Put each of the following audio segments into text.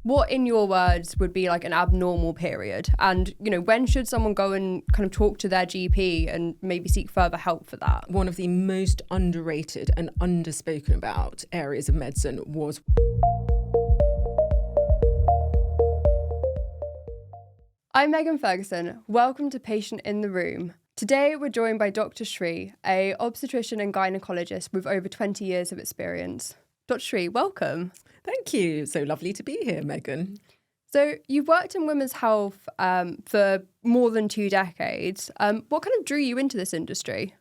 what in your words would be like an abnormal period? And, when should someone go and kind of talk to their GP and maybe seek further help for that? One of the most underrated and underspoken about areas of medicine was... I'm Megan Ferguson. Welcome to Patient in the Room. Today we're joined by Dr Shree, a obstetrician and gynaecologist with over 20 years of experience. Dr Shree, welcome. Thank you. So lovely to be here, Megan. So you've worked in women's health for more than 2 decades. What kind of drew you into this industry?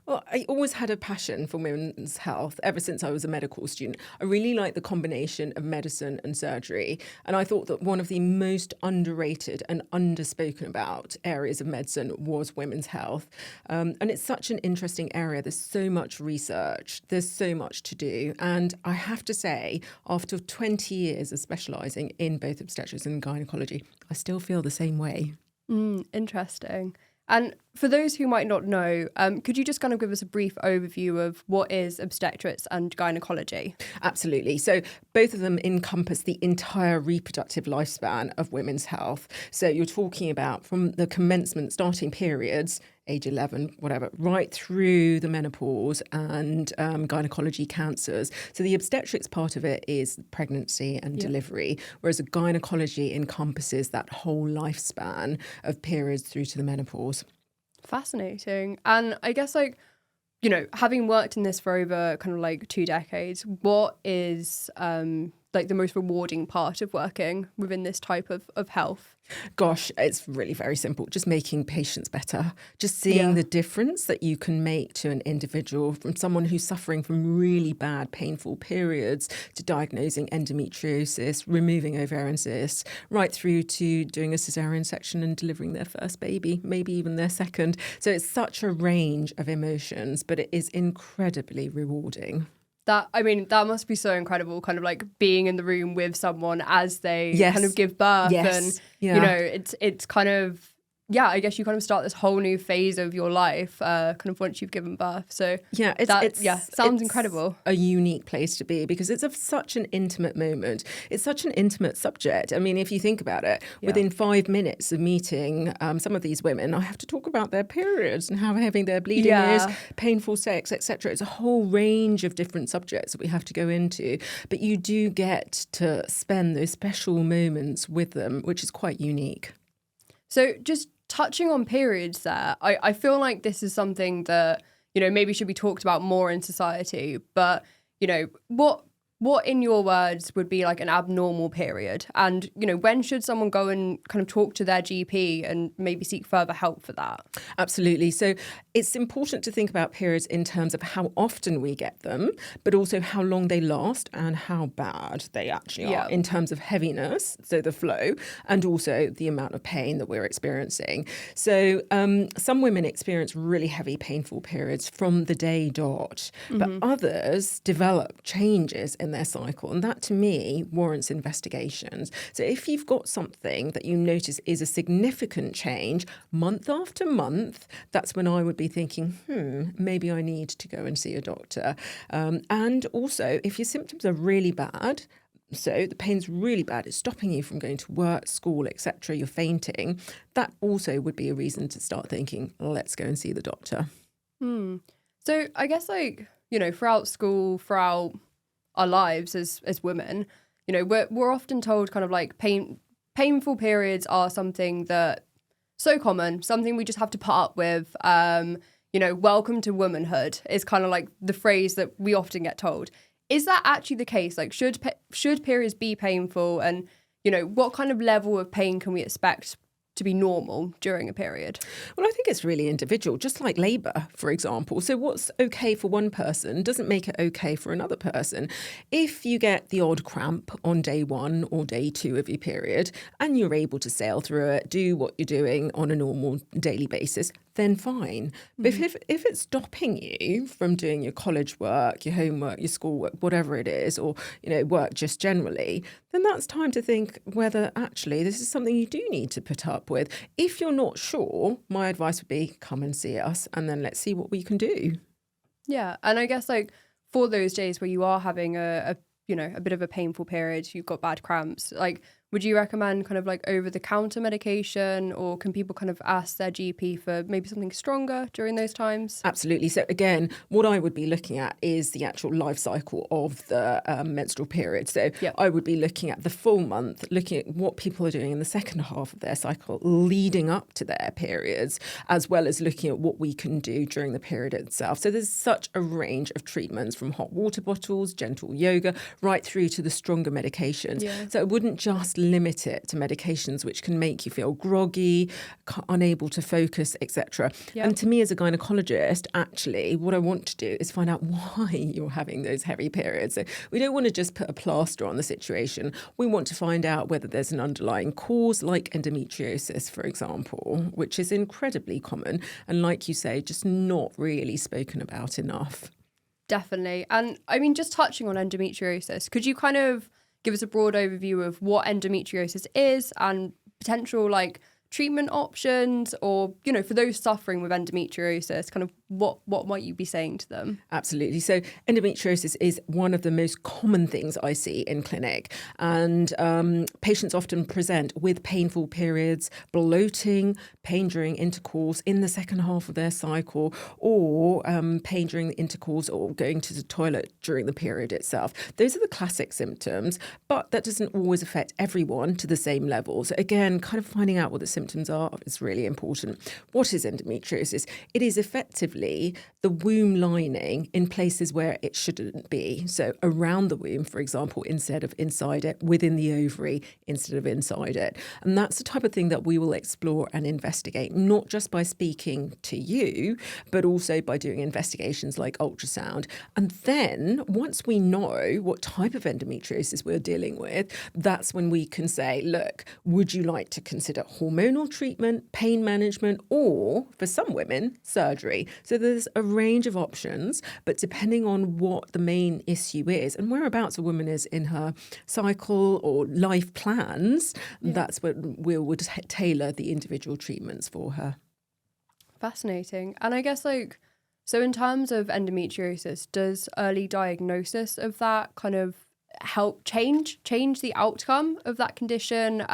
Well, I always had a passion for women's health ever since I was a medical student. I really liked the combination of medicine and surgery. And I thought that one of the most underrated and underspoken about areas of medicine was women's health. And it's such an interesting area. There's so much research. There's so much to do. And I have to say, after 20 years of specialising in both obstetrics and gynaecology, I still feel the same way. Interesting. And for those who might not know, could you just kind of give us a brief overview of what is obstetrics and gynaecology? Absolutely. So both of them encompass the entire reproductive lifespan of women's health. So you're talking about from the commencement, starting periods, age 11, whatever, right through the menopause and gynecology cancers. So the obstetrics part of it is pregnancy and delivery, whereas a gynecology encompasses that whole lifespan of periods through to the menopause. Fascinating. And I guess having worked in this for over kind of 2 decades, what is the most rewarding part of working within this type of health? Gosh, it's really very simple. Just making patients better. Just seeing the difference that you can make to an individual, from someone who's suffering from really bad, painful periods to diagnosing endometriosis, removing ovarian cysts, right through to doing a cesarean section and delivering their first baby, maybe even their second. So it's such a range of emotions, but it is incredibly rewarding. That must be so incredible, kind of being in the room with someone as they kind of give birth. Yes. And, it's kind of, I guess you kind of start this whole new phase of your life kind of once you've given birth. So sounds incredible. A unique place to be because it's such an intimate moment. It's such an intimate subject. I mean, if you think about it, within 5 minutes of meeting some of these women, I have to talk about their periods and how heavy their bleeding is, painful sex, etc. It's a whole range of different subjects that we have to go into. But you do get to spend those special moments with them, which is quite unique. So just touching on periods there, I feel like this is something that, maybe should be talked about more in society. But, what in your words would be like an abnormal period? And, when should someone go and kind of talk to their GP and maybe seek further help for that? Absolutely. So it's important to think about periods in terms of how often we get them, but also how long they last and how bad they actually are in terms of heaviness, so the flow, and also the amount of pain that we're experiencing. So some women experience really heavy, painful periods from the day dot, but others develop changes in their cycle. And that, to me, warrants investigations. So if you've got something that you notice is a significant change month after month, that's when I would be thinking, maybe I need to go and see a doctor. And also, if your symptoms are really bad, so the pain's really bad, it's stopping you from going to work, school, etc., you're fainting, that also would be a reason to start thinking, let's go and see the doctor. So I guess throughout school, throughout our lives as women, we're often told kind of painful periods are something that so common, something we just have to put up with. Welcome to womanhood is kind of the phrase that we often get told. Is that actually the case? Should periods be painful? And, what kind of level of pain can we expect to be normal during a period? Well, I think it's really individual, just like labour, for example. So what's okay for one person doesn't make it okay for another person. If you get the odd cramp on day 1 or day 2 of your period and you're able to sail through it, do what you're doing on a normal daily basis, then fine. But if it's stopping you from doing your college work, your homework, your schoolwork, whatever it is, or work just generally, then that's time to think whether actually this is something you do need to put up with. If you're not sure, my advice would be come and see us and then let's see what we can do. Yeah, and I guess for those days where you are having a a bit of a painful period, you've got bad cramps, like, would you recommend kind of like over-the-counter medication, or can people kind of ask their GP for maybe something stronger during those times? Absolutely. So again, what I would be looking at is the actual life cycle of the menstrual period. So I would be looking at the full month, looking at what people are doing in the second half of their cycle leading up to their periods, as well as looking at what we can do during the period itself. So there's such a range of treatments, from hot water bottles, gentle yoga, right through to the stronger medications. So I wouldn't just limit it to medications which can make you feel groggy, unable to focus, etc. And to me as a gynaecologist, actually, what I want to do is find out why you're having those heavy periods. So we don't want to just put a plaster on the situation. We want to find out whether there's an underlying cause, like endometriosis, for example, which is incredibly common. And like you say, just not really spoken about enough. Definitely. And I mean, just touching on endometriosis, could you kind of give us a broad overview of what endometriosis is and potential like treatment options, or, for those suffering with endometriosis, kind of what might you be saying to them? Absolutely. So endometriosis is one of the most common things I see in clinic. And patients often present with painful periods, bloating, pain during intercourse in the second half of their cycle, or pain during the intercourse or going to the toilet during the period itself. Those are the classic symptoms, but that doesn't always affect everyone to the same level. So again, kind of finding out what the symptoms are is really important. What is endometriosis? It is effectively the womb lining in places where it shouldn't be. So around the womb, for example, instead of inside it, within the ovary instead of inside it. And that's the type of thing that we will explore and investigate, not just by speaking to you, but also by doing investigations like ultrasound. And then once we know what type of endometriosis we're dealing with, that's when we can say, look, would you like to consider hormonal treatment, pain management, or for some women, surgery? So there's a range of options, but depending on what the main issue is and whereabouts a woman is in her cycle or life plans, that's when we would tailor the individual treatments for her. Fascinating. And I guess so in terms of endometriosis, does early diagnosis of that kind of help change the outcome of that condition?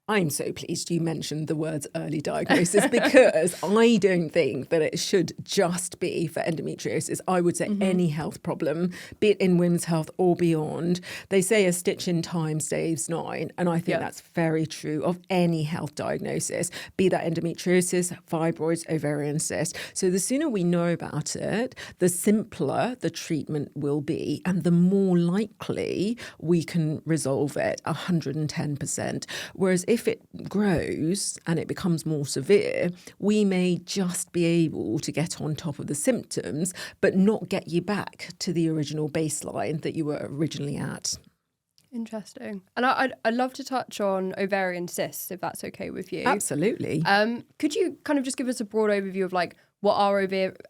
I'm so pleased you mentioned the words early diagnosis, because I don't think that it should just be for endometriosis. I would say any health problem, be it in women's health or beyond. They say a stitch in time saves 9. And I think that's very true of any health diagnosis, be that endometriosis, fibroids, ovarian cysts. So the sooner we know about it, the simpler the treatment will be, and the more likely we can resolve it 110%. Whereas if it grows and it becomes more severe, we may just be able to get on top of the symptoms, but not get you back to the original baseline that you were originally at. Interesting. And I'd love to touch on ovarian cysts, if that's okay with you. Absolutely. Could you kind of just give us a broad overview of what are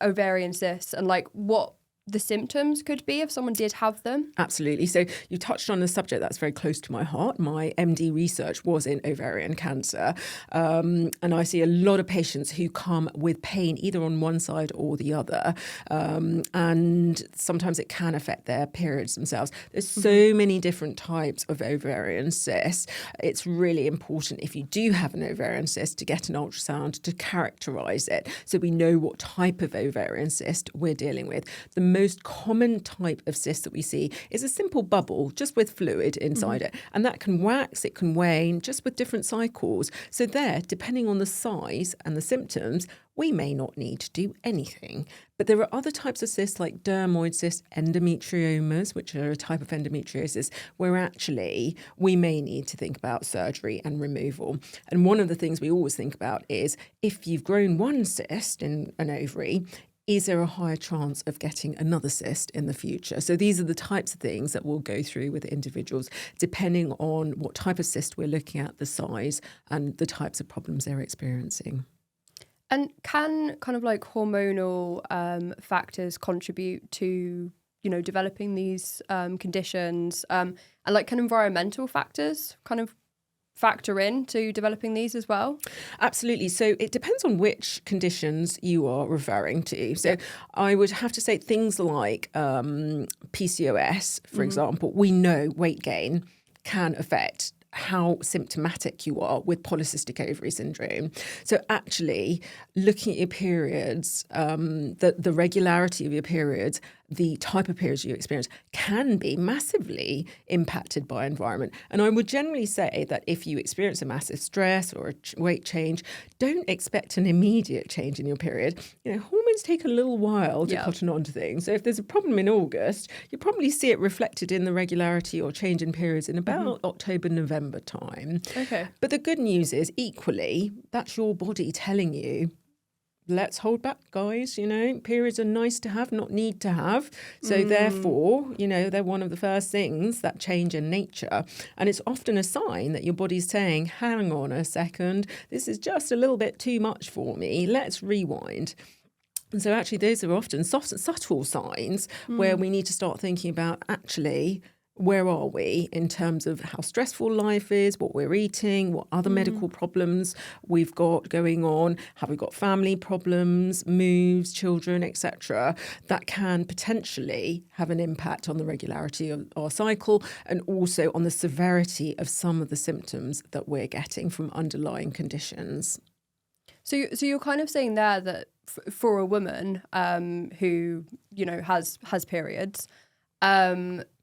ovarian cysts and what the symptoms could be if someone did have them? Absolutely. So you touched on a subject that's very close to my heart. My MD research was in ovarian cancer. And I see a lot of patients who come with pain either on one side or the other. And sometimes it can affect their periods themselves. There's so many different types of ovarian cysts. It's really important, if you do have an ovarian cyst, to get an ultrasound to characterize it so we know what type of ovarian cyst we're dealing with. The most common type of cyst that we see is a simple bubble just with fluid inside it. And that can wax, it can wane, just with different cycles. So there, depending on the size and the symptoms, we may not need to do anything. But there are other types of cysts like dermoid cysts, endometriomas, which are a type of endometriosis, where actually we may need to think about surgery and removal. And one of the things we always think about is, if you've grown one cyst in an ovary, is there a higher chance of getting another cyst in the future? So these are the types of things that we'll go through with individuals, depending on what type of cyst we're looking at, the size, and the types of problems they're experiencing. And can kind of hormonal factors contribute to, developing these conditions? And can environmental factors kind of factor into developing these as well? Absolutely. So it depends on which conditions you are referring to. So I would have to say things like PCOS, for example, we know weight gain can affect how symptomatic you are with polycystic ovary syndrome. So actually looking at your periods, the regularity of your periods, the type of periods you experience can be massively impacted by environment. And I would generally say that if you experience a massive stress or a weight change, don't expect an immediate change in your period. Hormones take a little while to cotton on to things. So if there's a problem in August, you probably see it reflected in the regularity or change in periods in about October, November time. Okay. But the good news is equally, that's your body telling you, let's hold back, guys. Periods are nice to have, not need to have. So therefore, they're one of the first things that change in nature. And it's often a sign that your body's saying, hang on a second, this is just a little bit too much for me. Let's rewind. And so actually, those are often subtle signs where we need to start thinking about actually, where are we in terms of how stressful life is, what we're eating, what other medical problems we've got going on, have we got family problems, moves, children, etc., that can potentially have an impact on the regularity of our cycle and also on the severity of some of the symptoms that we're getting from underlying conditions. So you're kind of saying there that for a woman who, has periods,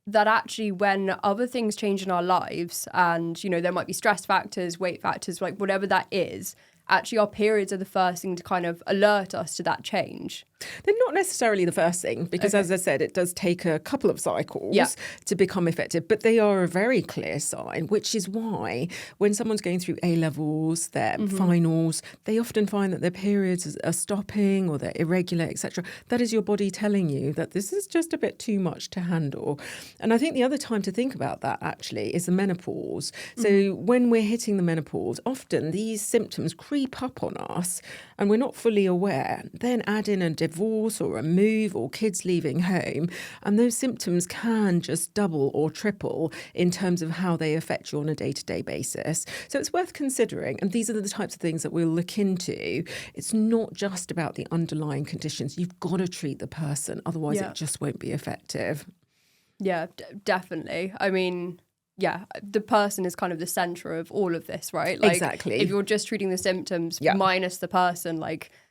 that actually when other things change in our lives and, there might be stress factors, weight factors, like whatever that is, actually our periods are the first thing to kind of alert us to that change. They're not necessarily the first thing because, as I said, it does take a couple of cycles to become effective, but they are a very clear sign, which is why when someone's going through A-levels, their finals, they often find that their periods are stopping or they're irregular, etc. That is your body telling you that this is just a bit too much to handle. And I think the other time to think about that actually is the menopause. So when we're hitting the menopause, often these symptoms creep up on us and we're not fully aware. Then add in a divorce or a move or kids leaving home, and those symptoms can just double or triple in terms of how they affect you on a day-to-day basis. So it's worth considering, and these are the types of things that we'll look into. It's not just about the underlying conditions. You've got to treat the person, otherwise it just won't be effective. Yeah, definitely. I mean, the person is kind of the center of all of this, right? Like, exactly. If you're just treating the symptoms minus the person,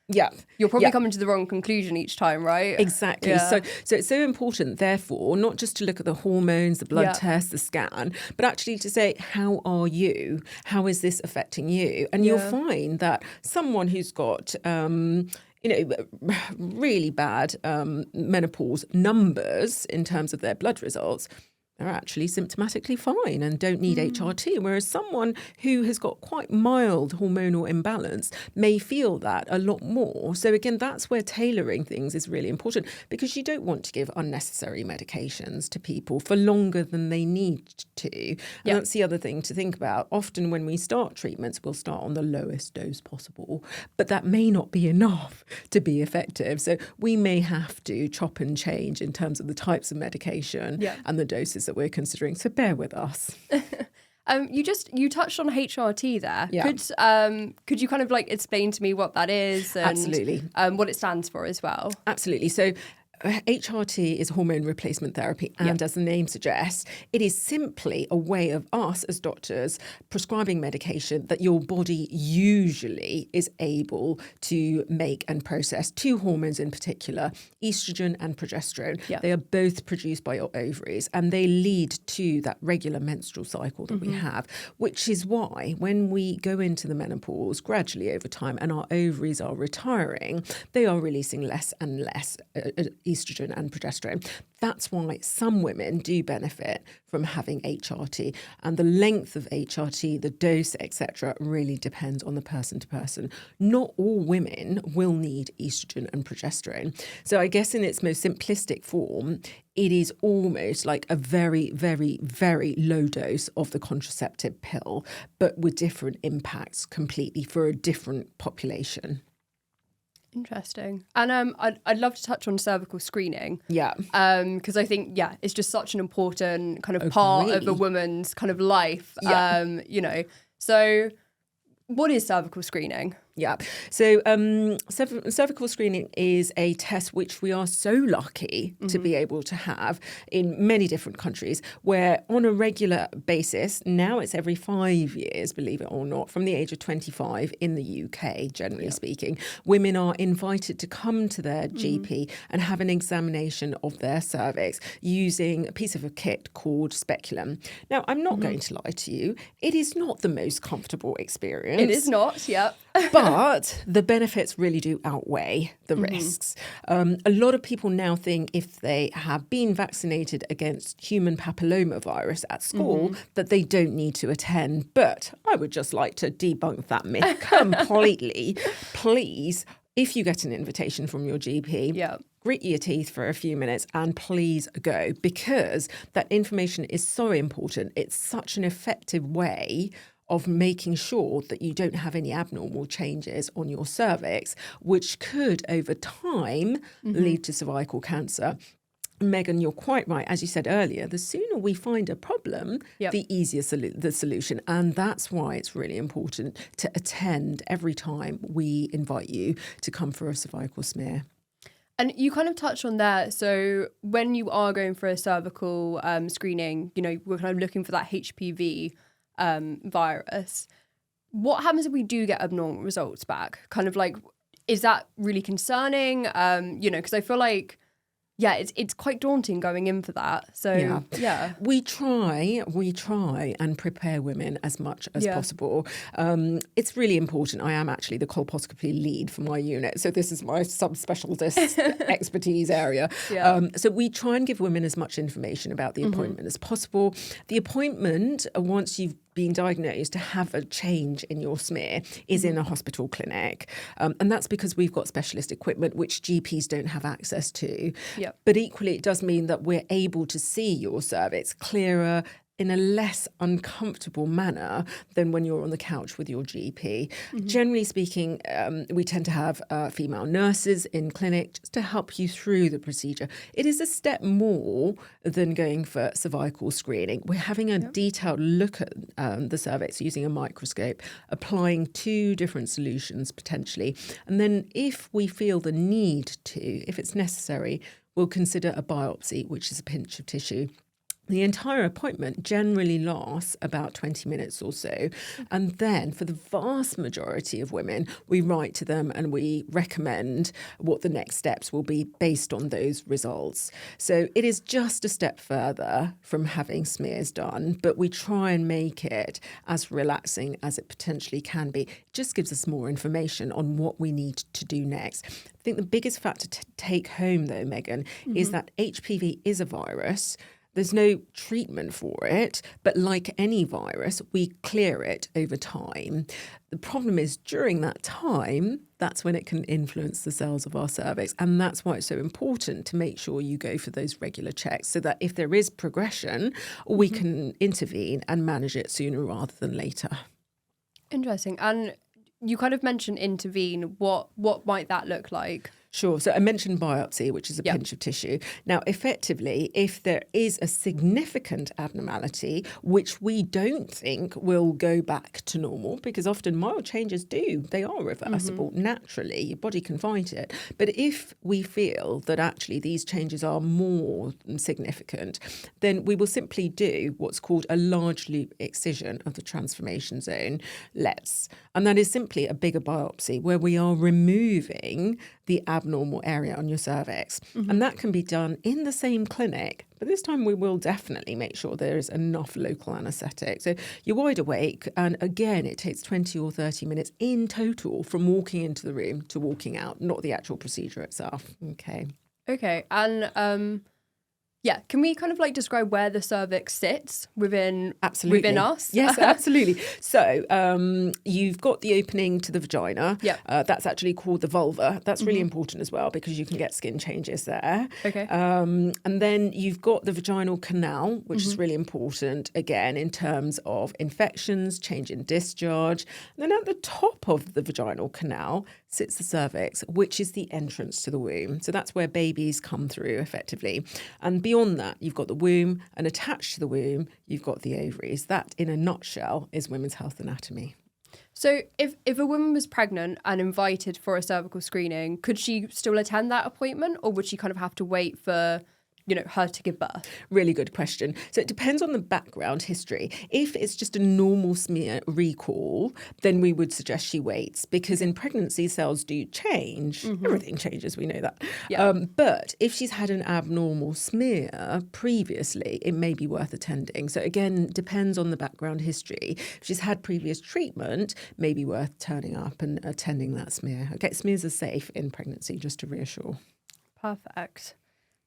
you're probably coming to the wrong conclusion each time, right? Exactly. Yeah. So it's so important, therefore, not just to look at the hormones, the blood test, the scan, but actually to say, how are you? How is this affecting you? And you'll find that someone who's got really bad menopause numbers in terms of their blood results, are actually symptomatically fine and don't need HRT, whereas someone who has got quite mild hormonal imbalance may feel that a lot more. So again, that's where tailoring things is really important, because you don't want to give unnecessary medications to people for longer than they need to. And that's the other thing to think about. Often when we start treatments, we'll start on the lowest dose possible, but that may not be enough to be effective. So we may have to chop and change in terms of the types of medication and the doses that we're considering. So bear with us. You touched on HRT there. Could you kind of explain to me what that is and Absolutely. What it stands for as well? Absolutely. So HRT is hormone replacement therapy, and as the name suggests, it is simply a way of us as doctors prescribing medication that your body usually is able to make and process. Two hormones in particular, estrogen and progesterone. They are both produced by your ovaries, and they lead to that regular menstrual cycle that we have, which is why when we go into the menopause gradually over time and our ovaries are retiring, they are releasing less and less estrogen and progesterone. That's why some women do benefit from having HRT, and the length of HRT, the dose, etc., really depends on the person to person. Not all women will need estrogen and progesterone. So I guess in its most simplistic form, it is almost like a very, very, very low dose of the contraceptive pill, but with different impacts completely for a different population. Interesting. And I'd love to touch on cervical screening. Because I think, it's just such an important kind of part of a woman's kind of life. So what is cervical screening? Yeah. So cervical screening is a test which we are so lucky to be able to have in many different countries, where on a regular basis, now it's every 5 years, believe it or not, from the age of 25 in the UK, generally speaking, women are invited to come to their GP and have an examination of their cervix using a piece of a kit called speculum. Now, I'm not going to lie to you. It is not the most comfortable experience. It is not, yep. But the benefits really do outweigh the risks. A lot of people now think if they have been vaccinated against human papillomavirus at school that they don't need to attend. But I would just like to debunk that myth completely. Please, if you get an invitation from your GP, grit your teeth for a few minutes and please go, because that information is so important. It's such an effective way of making sure that you don't have any abnormal changes on your cervix, which could over time lead to cervical cancer. Megan, you're quite right. As you said earlier, the sooner we find a problem, the easier the solution. And that's why it's really important to attend every time we invite you to come for a cervical smear. And you kind of touched on that. So when you are going for a cervical screening, you know, we're kind of looking for that HPV virus. What happens if we do get abnormal results back? Kind of like, is that really concerning? You know, because I feel like, it's quite daunting going in for that. So we try and prepare women as much as possible. It's really important. I am actually the colposcopy lead for my unit, so this is my subspecialist expertise area. So we try and give women as much information about the appointment as possible. The appointment, once you've being diagnosed to have a change in your smear, is in a hospital clinic. And that's because we've got specialist equipment which GPs don't have access to. But equally, it does mean that we're able to see your cervix clearer in a less uncomfortable manner than when you're on the couch with your GP. Generally speaking, we tend to have female nurses in clinic just to help you through the procedure. It is a step more than going for cervical screening. We're having a detailed look at the cervix using a microscope, applying 2 different solutions potentially. And then if we feel the need to, if it's necessary, we'll consider a biopsy, which is a pinch of tissue. The entire appointment generally lasts about 20 minutes or so. And then for the vast majority of women, we write to them and we recommend what the next steps will be based on those results. So it is just a step further from having smears done, but we try and make it as relaxing as it potentially can be. It just gives us more information on what we need to do next. I think the biggest factor to take home, though, Megan, is that HPV is a virus. There's no treatment for it, but like any virus, we clear it over time. The problem is during that time, that's when it can influence the cells of our cervix. And that's why it's so important to make sure you go for those regular checks so that if there is progression, we can intervene and manage it sooner rather than later. Interesting. And you kind of mentioned intervene. What might that look like? Sure. So I mentioned biopsy, which is a pinch of tissue. Now, effectively, if there is a significant abnormality, which we don't think will go back to normal, because often mild changes do, they are reversible naturally, your body can fight it. But if we feel that actually these changes are more significant, then we will simply do what's called a large loop excision of the transformation zone, LETS. And that is simply a bigger biopsy where we are removing the abnormal area on your cervix. And that can be done in the same clinic, but this time we will definitely make sure there is enough local anaesthetic. So you're wide awake, and again, it takes 20 or 30 minutes in total from walking into the room to walking out, not the actual procedure itself. Okay. And can we kind of like describe where the cervix sits within us? Yes, absolutely. So you've got the opening to the vagina. That's actually called the vulva. That's really important as well because you can get skin changes there. And then you've got the vaginal canal, which is really important, again, in terms of infections, change in discharge. And then at the top of the vaginal canal sits the cervix, which is the entrance to the womb. So that's where babies come through effectively. And beyond that, you've got the womb, and attached to the womb, you've got the ovaries. That, in a nutshell, is women's health anatomy. So if a woman was pregnant and invited for a cervical screening, could she still attend that appointment, or would she kind of have to wait for her to give birth? Really good question. So it depends on the background history. If it's just a normal smear recall, then we would suggest she waits, because in pregnancy, cells do change. Everything changes, we know that. Yeah. But if she's had an abnormal smear previously, it may be worth attending. So again, depends on the background history. If she's had previous treatment, may be worth turning up and attending that smear. Okay, smears are safe in pregnancy, just to reassure. Perfect.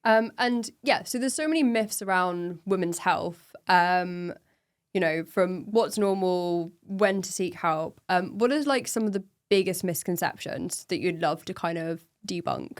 And yeah, so there's so many myths around women's health, from what's normal, when to seek help. What is like some of the biggest misconceptions that you'd love to kind of debunk?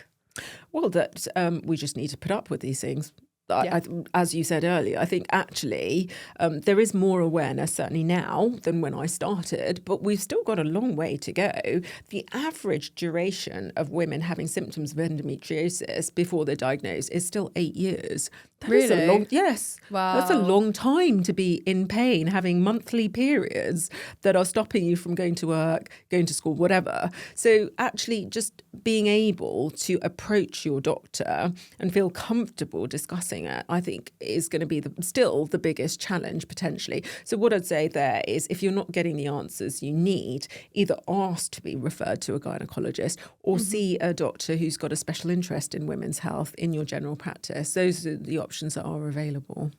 Well, that we just need to put up with these things. Yeah. As you said earlier, I think actually there is more awareness certainly now than when I started, but we've still got a long way to go. The average duration of women having symptoms of endometriosis before they're diagnosed is still 8 years. That is a long, yes. Wow. That's a long time to be in pain, having monthly periods that are stopping you from going to work, going to school, whatever. So actually just being able to approach your doctor and feel comfortable discussing it, I think is going to be still the biggest challenge potentially. So what I'd say there is, if you're not getting the answers you need, either ask to be referred to a gynaecologist or see a doctor who's got a special interest in women's health in your general practice. Those are the options that are available.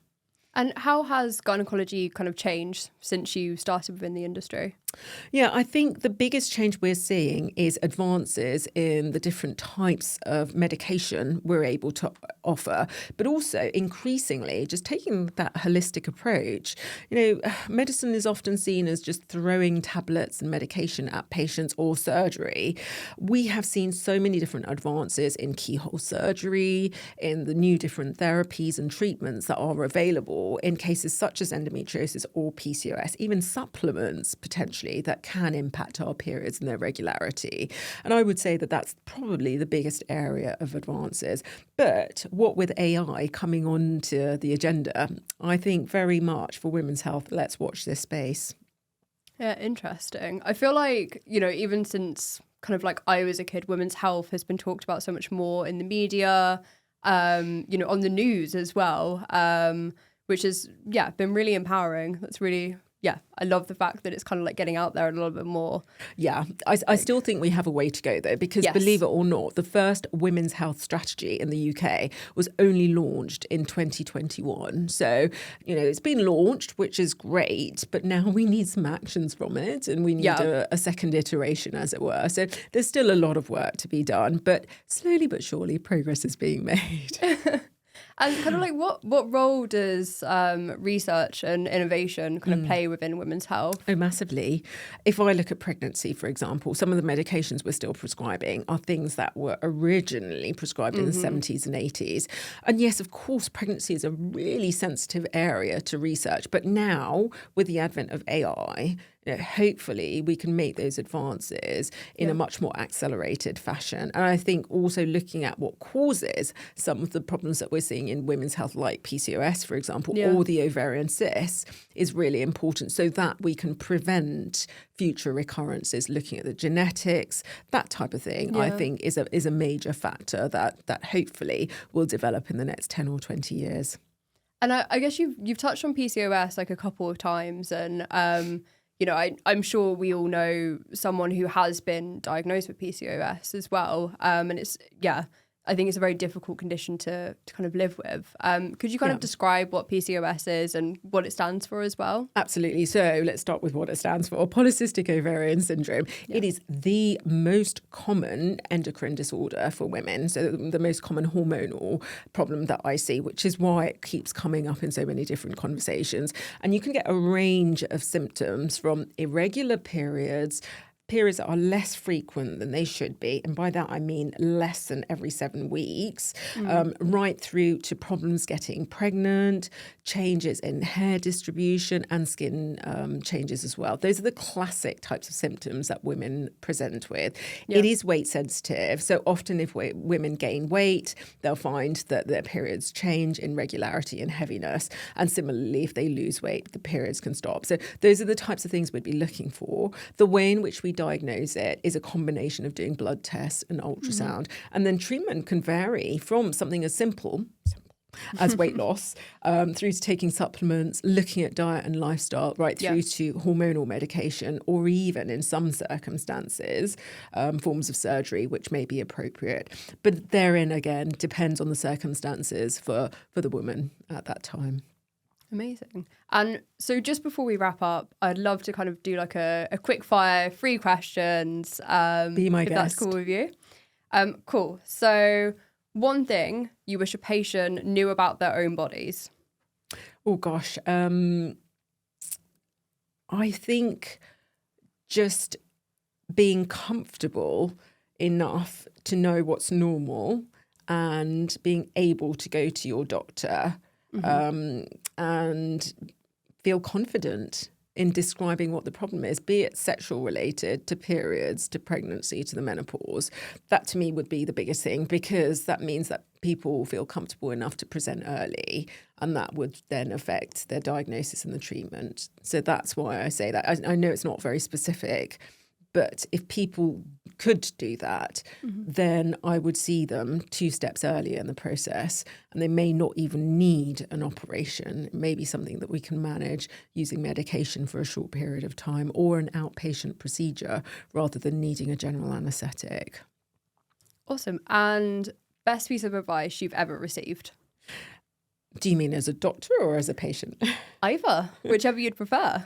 And how has gynecology kind of changed since you started within the industry? Yeah, I think the biggest change we're seeing is advances in the different types of medication we're able to offer, but also increasingly just taking that holistic approach. Medicine is often seen as just throwing tablets and medication at patients or surgery. We have seen so many different advances in keyhole surgery, in the new different therapies and treatments that are available in cases such as endometriosis or PCOS, even supplements potentially that can impact our periods and their regularity. And I would say that that's probably the biggest area of advances. But what with AI coming onto the agenda, I think very much for women's health, let's watch this space. Yeah, interesting. I feel like, even since kind of like I was a kid, women's health has been talked about so much more in the media, on the news as well, which has, been really empowering. That's really... Yeah, I love the fact that it's kind of like getting out there a little bit more. Yeah, I still think we have a way to go though, because believe it or not, the first women's health strategy in the UK was only launched in 2021. So, it's been launched, which is great, but now we need some actions from it and we need a second iteration, as it were. So there's still a lot of work to be done, but slowly but surely progress is being made. And kind of like what role does research and innovation kind of play within women's health? Oh, massively. If I look at pregnancy, for example, some of the medications we're still prescribing are things that were originally prescribed in the 70s and 80s. And yes, of course, pregnancy is a really sensitive area to research. But now, with the advent of AI, hopefully we can make those advances in a much more accelerated fashion. And I think also looking at what causes some of the problems that we're seeing in women's health, like PCOS, for example, or the ovarian cysts, is really important so that we can prevent future recurrences. Looking at the genetics, that type of thing, I think is a major factor that hopefully will develop in the next 10 or 20 years. And I guess you've touched on PCOS like a couple of times, and I'm sure we all know someone who has been diagnosed with PCOS as well. And it's, I think it's a very difficult condition to kind of live with. Could you kind of describe what PCOS is and what it stands for as well? Absolutely. So let's start with what it stands for. Polycystic ovarian syndrome. Yeah. It is the most common endocrine disorder for women. So the most common hormonal problem that I see, which is why it keeps coming up in so many different conversations. And you can get a range of symptoms from irregular periods, periods are less frequent than they should be, and by that I mean less than every 7 weeks, right through to problems getting pregnant, changes in hair distribution and skin changes as well. Those are the classic types of symptoms that women present with. Yeah. It is weight sensitive, so often if women gain weight, they'll find that their periods change in regularity and heaviness, and similarly if they lose weight, the periods can stop. So those are the types of things we'd be looking for. The way in which we diagnose it is a combination of doing blood tests and ultrasound, and then treatment can vary from something as simple as weight loss, through to taking supplements, looking at diet and lifestyle, right through to hormonal medication, or even in some circumstances, forms of surgery, which may be appropriate. But therein, again, depends on the circumstances for the woman at that time. Amazing. And so just before we wrap up, I'd love to kind of do like a quick fire, 3 questions. Be my if guest. That's cool with you. Cool. So one thing you wish a patient knew about their own bodies? Oh, gosh. I think just being comfortable enough to know what's normal and being able to go to your doctor and feel confident in describing what the problem is, be it sexual related to periods, to pregnancy, to the menopause. That to me would be the biggest thing, because that means that people feel comfortable enough to present early, and that would then affect their diagnosis and the treatment. So that's why I say that. I know it's not very specific, but if people could do that, then I would see them 2 steps earlier in the process, and they may not even need an operation. It may be something that we can manage using medication for a short period of time, or an outpatient procedure rather than needing a general anaesthetic. Awesome. And best piece of advice you've ever received? Do you mean as a doctor or as a patient? Either, whichever you'd prefer.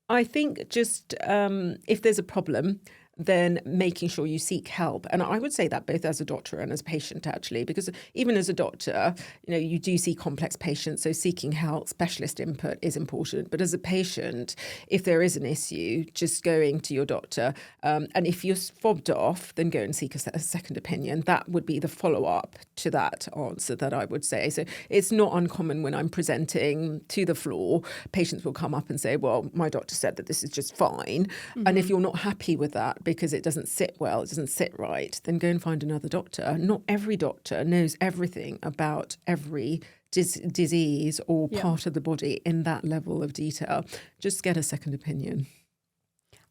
I think just if there's a problem, then making sure you seek help. And I would say that both as a doctor and as a patient, actually, because even as a doctor, you do see complex patients. So seeking help, specialist input is important. But as a patient, if there is an issue, just going to your doctor. And if you're fobbed off, then go and seek a second opinion. That would be the follow-up to that answer that I would say. So it's not uncommon when I'm presenting to the floor, patients will come up and say, well, my doctor said that this is just fine. And if you're not happy with that, because it doesn't sit well, it doesn't sit right, then go and find another doctor. Not every doctor knows everything about every disease or part of the body in that level of detail. Just get a second opinion.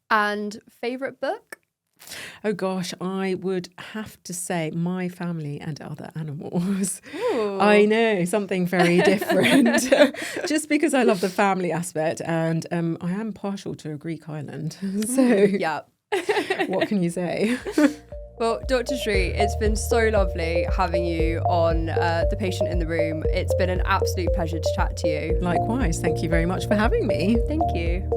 And favourite book? Oh gosh, I would have to say My Family and Other Animals. Ooh. I know, something very different. Just because I love the family aspect, and I am partial to a Greek island. So yeah. What can you say? Well, Dr. Shree, it's been so lovely having you on The Patient in the Room. It's been an absolute pleasure to chat to you. Likewise. Thank you very much for having me. Thank you.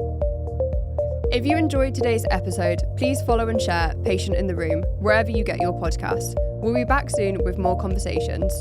If you enjoyed today's episode, please follow and share Patient in the Room wherever you get your podcasts. We'll be back soon with more conversations.